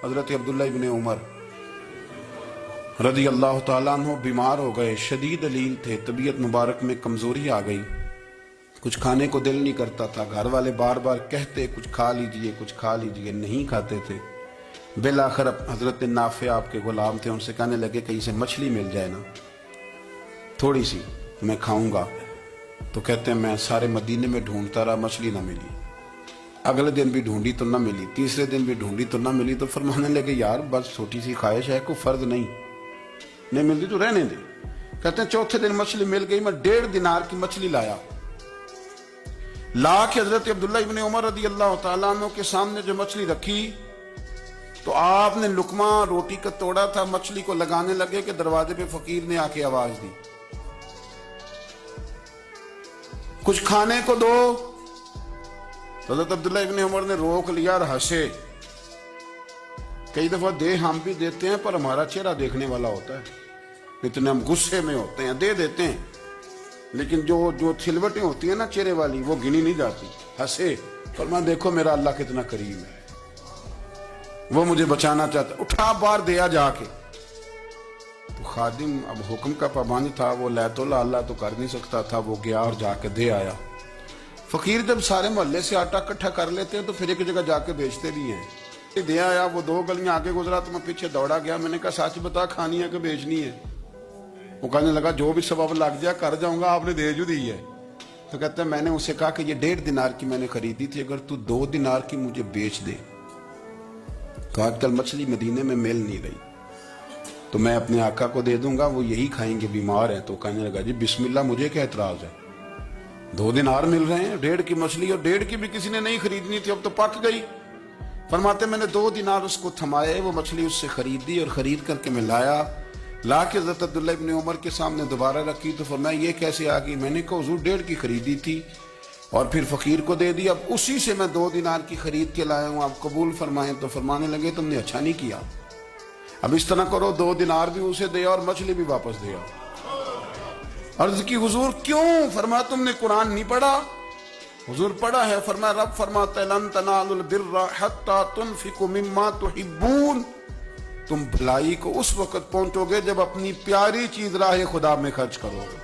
حضرت عبداللہ ابن عمر رضی اللہ تعالیٰ عنہ بیمار ہو گئے، شدید علیل تھے، طبیعت مبارک میں کمزوری آ گئی، کچھ کھانے کو دل نہیں کرتا تھا، گھر والے بار بار کہتے کچھ کھا لیجئے کچھ کھا لیجئے، نہیں کھاتے تھے۔ بالآخر حضرت نافع آپ کے غلام تھے، ان سے کہنے لگے کہیں سے مچھلی مل جائے نا تھوڑی سی میں کھاؤں گا، تو کہتے ہیں میں سارے مدینے میں ڈھونڈتا رہا، مچھلی نہ ملی، اگلے دن بھی ڈھونڈی تو نہ ملی، تیسرے دن بھی ڈھونڈی تو نہ ملی، تو فرمانے لگے یار بس چھوٹی سی خواہش ہے، کوئی فرض نہیں ملتی تو رہنے دے۔ کہتے ہیں چوتھے دن مچھلی مل گئی، میں 1.5 دینار کی مچھلی لا کے حضرت عبداللہ ابن عمر رضی اللہ تعالیٰ عنہ کے سامنے جو مچھلی رکھی تو آپ نے لقمہ روٹی کا توڑا تھا، مچھلی کو لگانے لگے کہ دروازے پہ فقیر نے آ کے آواز دی کچھ کھانے کو دو۔ حضرت عبداللہ ابن عمر نے روک لیا اور ہنسے۔ کئی دفعہ دے ہم بھی دیتے ہیں پر ہمارا چہرہ دیکھنے والا ہوتا ہے، اتنے ہم غصے میں ہوتے ہیں، دے دیتے ہیں، لیکن جو چھلوٹیں ہوتی ہیں نا چہرے والی وہ گنی نہیں جاتی۔ ہنسے، فرمایا دیکھو میرا اللہ کتنا کریم ہے، وہ مجھے بچانا چاہتا، اٹھا بار دیا جا کے۔ تو خادم اب حکم کا پابند تھا، وہ لیت اللہ تو کر نہیں سکتا تھا، وہ گیا اور جا کے دے آیا۔ فقیر جب سارے محلے سے آٹا اکٹھا کر لیتے ہیں تو پھر ایک جگہ جا کے بیچتے بھی ہیں۔ دے آیا، وہ 2 گلیاں آگے گزرا تو میں پیچھے دوڑا گیا، میں نے کہا سچ بتا کھانی ہے کہ بیچنی ہے؟ وہ کہنے لگا جو بھی سبب لگ جائے کر جاؤں گا، آپ نے دے جو دی ہے۔ تو کہتے ہیں میں نے اسے کہا کہ یہ 1.5 دینار کی میں نے خریدی تھی، اگر تو 2 دینار کی مجھے بیچ دے تو آج کل مچھلی مدینے میں مل نہیں رہی تو میں اپنے آقا کو دے دوں گا، وہ یہی کھائیں گے، بیمار ہیں۔ تو کہنے لگا جی بسم اللہ، مجھے کیا اعتراض ہے، 2 دینار مل رہے ہیں، 1.5 کی مچھلی، اور 1.5 کی بھی کسی نے نہیں خریدنی تھی، اب تو پک گئی۔ فرماتے میں نے 2 دینار اس کو تھمائے، وہ مچھلی اس سے خریدی اور خرید کر کے میں لا کے حضرت عبداللہ ابن عمر کے سامنے دوبارہ رکھی۔ تو فرمایا یہ کیسے آ گئی؟ میں نے کہا حضور 1.5 کی خریدی تھی اور پھر فقیر کو دے دی، اب اسی سے میں 2 دینار کی خرید کے لایا ہوں، آپ قبول فرمائیں۔ تو فرمانے لگے تم نے اچھا نہیں کیا، اب اس طرح کرو 2 دینار بھی اسے دیا اور مچھلی بھی واپس دیا۔ عرض کی حضور کیوں؟ فرمایا تم نے قرآن نہیں پڑھا؟ حضور پڑھا ہے۔ فرمایا رب فرماتا ہے لن تنالوا البر حتی تنفقوا مما تحبون، تم بھلائی کو اس وقت پہنچو گے جب اپنی پیاری چیز راہ خدا میں خرچ کرو گے۔